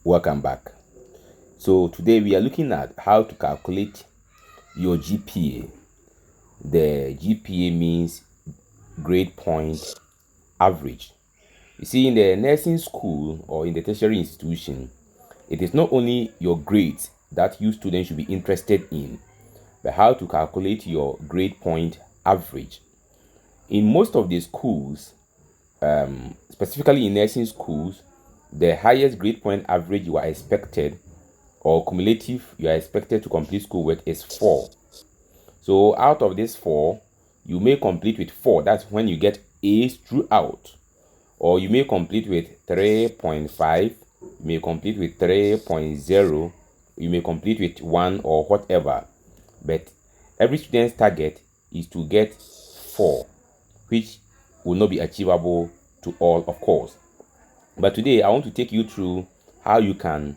Welcome back. So today we are looking at how to calculate your GPA. The GPA means grade point average. You see, in the nursing school or in the tertiary institution, it is not only your grades that you students should be interested in, but how to calculate your grade point average. In most of the schools, specifically in nursing schools, the highest grade point average you are expected, or cumulative you are expected to complete schoolwork, is 4. So out of this 4, you may complete with 4. That's when you get A's throughout. Or you may complete with 3.5, you may complete with 3.0, you may complete with 1 or whatever. But every student's target is to get 4, which will not be achievable to all, of course. But today I want to take you through how you can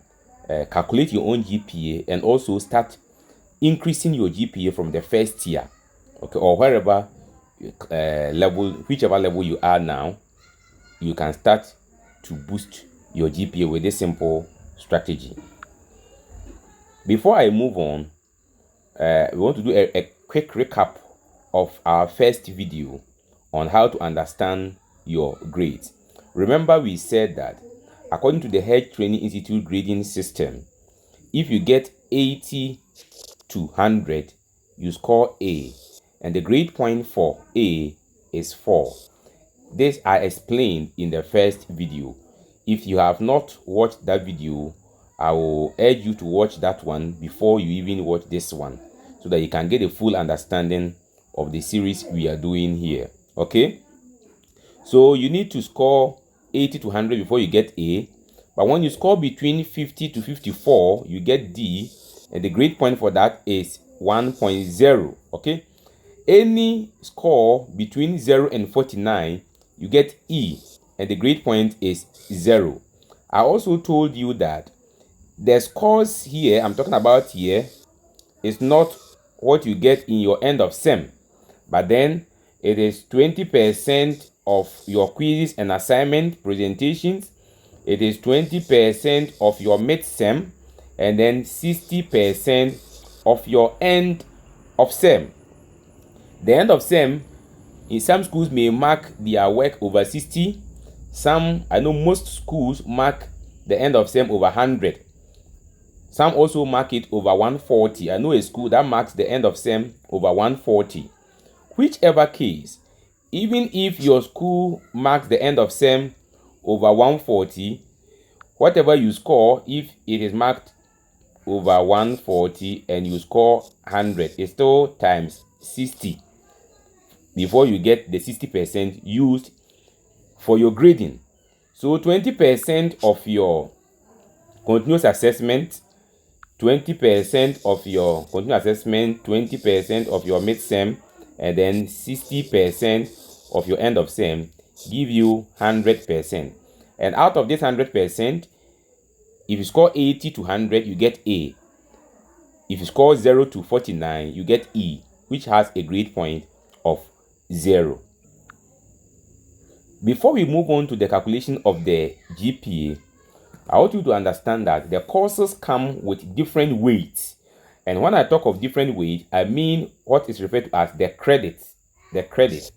calculate your own GPA and also start increasing your GPA from the first year, okay, or wherever whichever level you are now. You can start to boost your GPA with this simple strategy. Before I move on, we want to do a quick recap of our first video on how to understand your grades. Remember, we said that according to the Health Training Institute grading system, if you get 80 to 100, you score A, and the grade point for A is 4. This I explained in the first video. If you have not watched that video, I will urge you to watch that one before you even watch this one, so that you can get a full understanding of the series we are doing here. Okay, so you need to score 80 to 100 before you get A, but when you score between 50 to 54, you get D, and the grade point for that is 1.0. okay, any score between 0 and 49, you get E, and the grade point is 0. I also told you that the scores here I'm talking about here is not what you get in your end of sem, but then it is 20% of your quizzes and assignment presentations, it is 20% of your mid-sem, and then 60% of your end of sem. The end of sem, in some schools, may mark their work over 60. Some, I know most schools mark the end of sem over 100. Some also mark it over 140. I know a school that marks the end of sem over 140. Whichever case, even if your school marks the end of sem over 140, whatever you score, if it is marked over 140 and you score 100, it's still times 60 before you get the 60% used for your grading. So 20% of your continuous assessment, 20% of your continuous assessment, 20% of your mid-sem, and then 60% of your end of sem give you 100%. And out of this 100%, if you score 80 to 100, you get A. If you score 0 to 49, you get E, which has a grade point of 0. Before we move on to the calculation of the GPA, I want you to understand that the courses come with different weights. And when I talk of different weight, I mean what is referred to as the credits. The credit.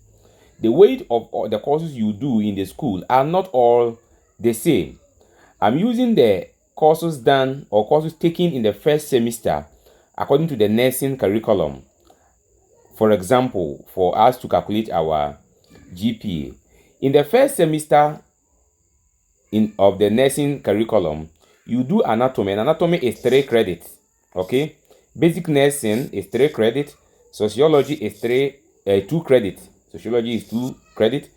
The weight of all the courses you do in the school are not all the same. I'm using the courses done or courses taken in the first semester according to the nursing curriculum. For example, for us to calculate our GPA. In the first semester of the nursing curriculum, you do anatomy, and anatomy is 3 credits. Okay, basic nursing is 3 credits, sociology is 2 credits. Sociology is 2 credits,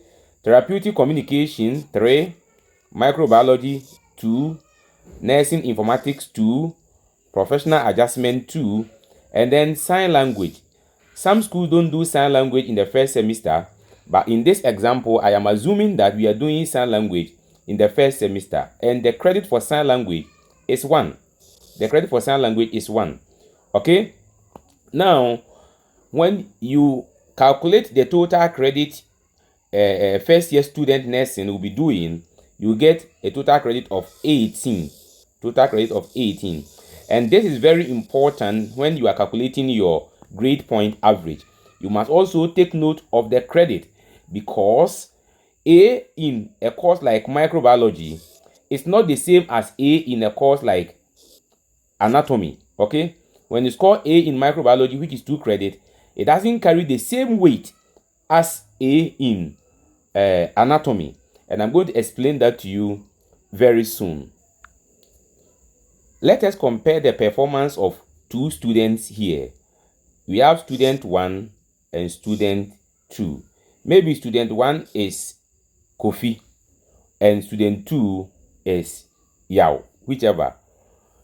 therapeutic communication 3, microbiology 2, nursing informatics 2, professional adjustment 2, and then sign language. Some schools don't do sign language in the first semester, but in this example, I am assuming that we are doing sign language in the first semester, and the credit for sign language is 1. The credit for sign language is 1. Okay? Now, when you calculate the total credit first year student nursing will be doing, you get a total credit of 18. Total credit of 18. And this is very important when you are calculating your grade point average. You must also take note of the credit, because A in a course like microbiology is not the same as A in a course like anatomy. Okay, when you score A in microbiology, which is 2 credit, it doesn't carry the same weight as A in anatomy, and I'm going to explain that to you very soon. Let us compare the performance of 2 students here. We have student 1 and student 2. Maybe student 1 is Kofi and student 2 is Yao, whichever.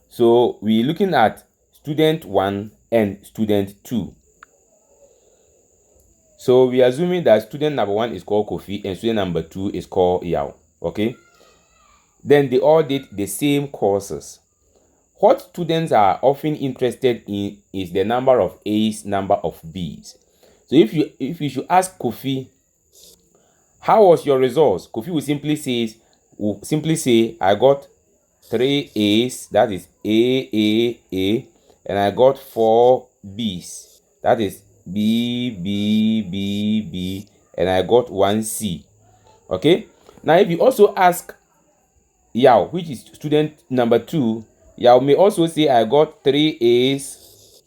So we're looking at student 1 and student 2. So we are assuming that student number 1 is called Kofi and student number 2 is called Yao. Okay. Then they all did the same courses. What students are often interested in is the number of A's, number of B's. So if you should ask Kofi, how was your results? Kofi will simply say, I got 3 A's, that is A, and I got 4 B's, that is B, and I got 1 C. Okay. Now if you also ask Yao, which is student number 2, Yao may also say, I got 3 A's,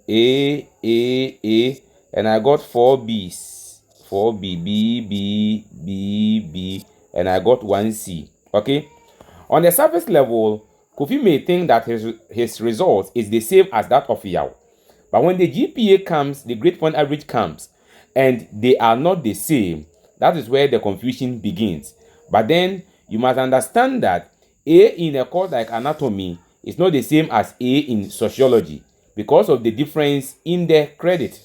A, and I got 4 B's, 4 B, and I got 1 C. Okay. On the surface level, Kofi may think that his result is the same as that of Yao. But when the GPA comes, the grade point average comes, and they are not the same, that is where the confusion begins. But then you must understand that A in a course like anatomy is not the same as A in sociology because of the difference in the credit.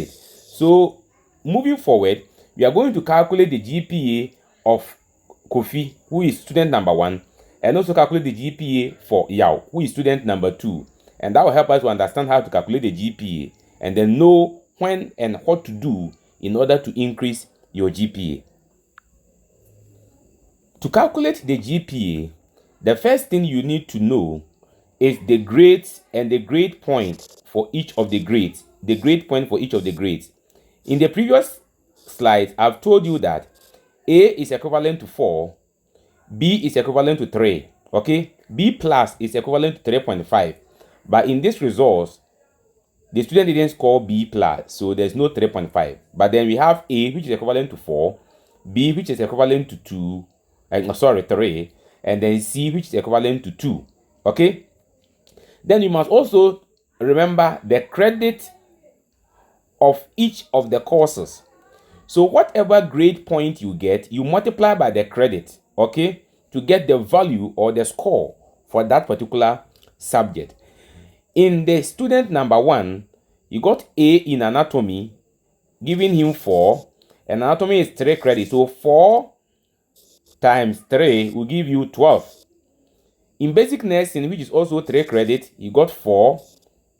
So moving forward, we are going to calculate the GPA of Kofi, who is student number 1, and also calculate the GPA for Yao, who is student number 2. And that will help us to understand how to calculate the GPA and then know when and what to do in order to increase your GPA. To calculate the GPA, the first thing you need to know is the grades and the grade point for each of the grades. The grade point for each of the grades. In the previous slide, I've told you that A is equivalent to 4, B is equivalent to 3. Okay, B plus is equivalent to 3.5. But in this result, the student didn't score B plus, so there's no 3.5. But then we have A, which is equivalent to 4, B, which is equivalent to 3, and then C, which is equivalent to 2. Okay. Then you must also remember the credit of each of the courses. So whatever grade point you get, you multiply by the credit, okay, to get the value or the score for that particular subject. In the student number 1, you got A in anatomy, giving him 4, and anatomy is 3 credits. So 4 times 3 will give you 12. In basic nursing, which is also 3 credits, you got 4,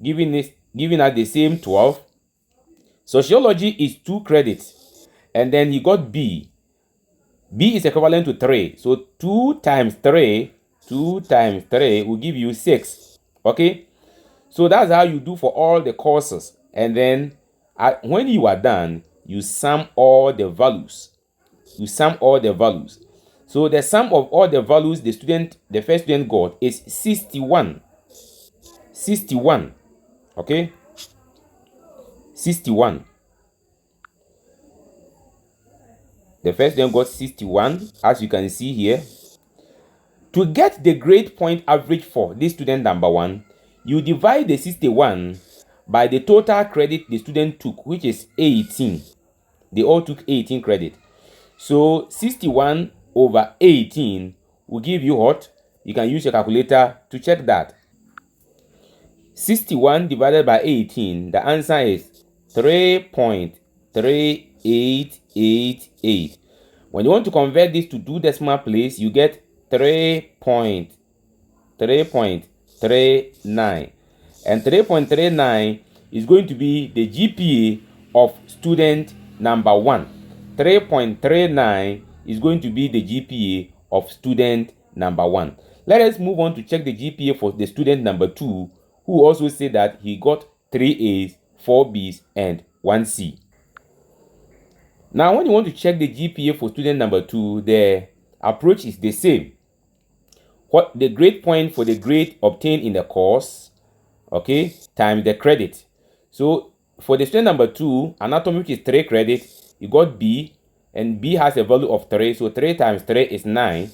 giving us the same 12. Sociology is 2 credits, and then he got B. B is equivalent to 3. So 2 times 3 will give you 6. Okay? So that's how you do for all the courses. And then when you are done, you sum all the values. So the sum of all the values the first student got is 61. 61. Okay? 61. The first student got 61, as you can see here. To get the grade point average for this student number 1, you divide the 61 by the total credit the student took, which is 18. They all took 18 credit. So 61 over 18 will give you what? You can use your calculator to check that. 61 divided by 18, the answer is 3.3888. When you want to convert this to 2 decimal place, you get 3.39. And 3.39 is going to be the GPA of student number 1. 3.39 is going to be the GPA of student number 1. Let us move on to check the GPA for the student number 2, who also said that he got 3 A's, 4 B's, and 1 C. Now, when you want to check the GPA for student number 2, the approach is the same. What the grade point for the grade obtained in the course, okay, times the credit. So for the student number 2, anatomy, which is 3 credits, you got B, and B has a value of 3, so 3 times 3 is 9.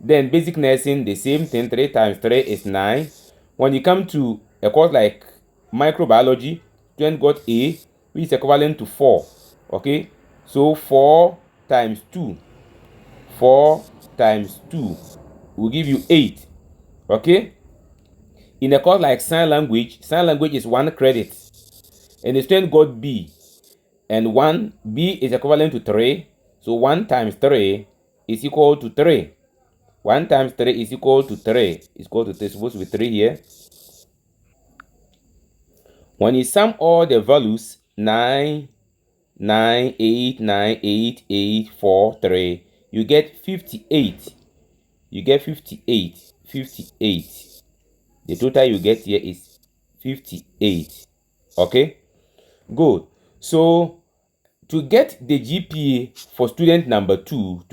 Then basic nursing, the same thing, 3 times 3 is 9. When you come to a course like microbiology, student got A, which is equivalent to 4, okay. So 4 times 2 will give you 8, okay. In a course like sign language is 1 credit, and the student got B, and B is equivalent to 3, so 1 times 3 is equal to 3. 1 times 3 is equal to 3. It's equal to 3. It's supposed to be 3 here. When you sum all the values, 9, 9, 8, 9, 8, 8, 4, 3, you get 58. You get 58. 58. The total you get here is 58. Okay? Good. So, to get the GPA for student number 2,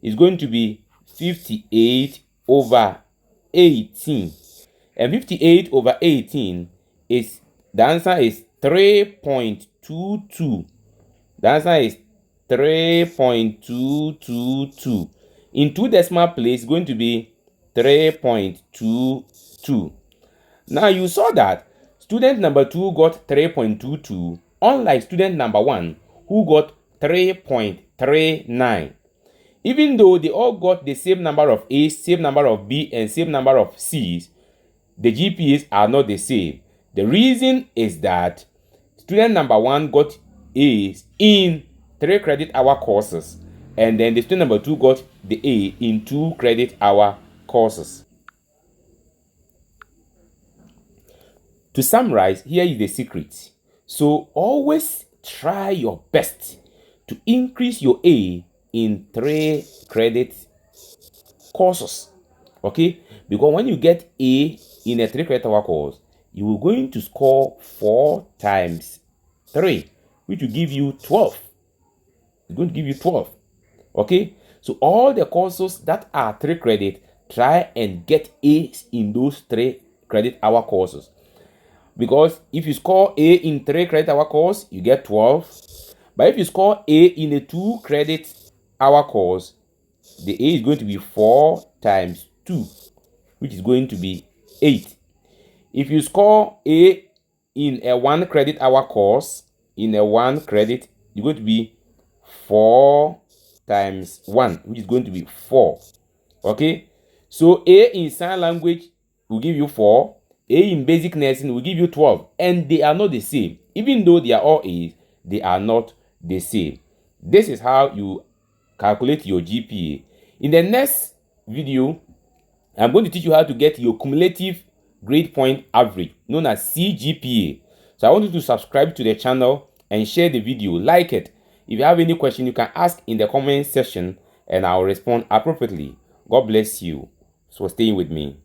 is going to be 58 over 18. And 58 over 18 is, the answer is 3.22. The answer is 3.222. In 2 decimal place, going to be 3.22. Now you saw that student number 2 got 3.22, unlike student number 1, who got 3.39. Even though they all got the same number of A's, same number of B, and same number of C's, the GPAs are not the same. The reason is that student number 1 got A's in 3 credit hour courses, and then the student number 2 got the A in 2 credit hour courses. To summarize, here is the secret. So always try your best to increase your A in 3 credit courses, okay? Because when you get A in a 3 credit hour course, you are going to score 4 times 3, which will give you 12. It's going to give you 12, okay? So all the courses that are 3 credit, try and get A's in those 3 credit hour courses. Because if you score A in 3 credit hour course, you get 12. But if you score A in a 2 credit hour course, the A is going to be 4 times 2, which is going to be 8. If you score A in a 1 credit hour course, in a 1 credit, you're going to be 4 times 1, which is going to be 4. Okay? So A in sign language will give you 4. A in basic nursing will give you 12. And they are not the same. Even though they are all A's, they are not the same. This is how you calculate your GPA. In the next video, I'm going to teach you how to get your cumulative grade point average, known as CGPA. So I want you to subscribe to the channel and share the video, like it. If you have any question, you can ask in the comment section and I'll respond appropriately. God bless you for staying with me.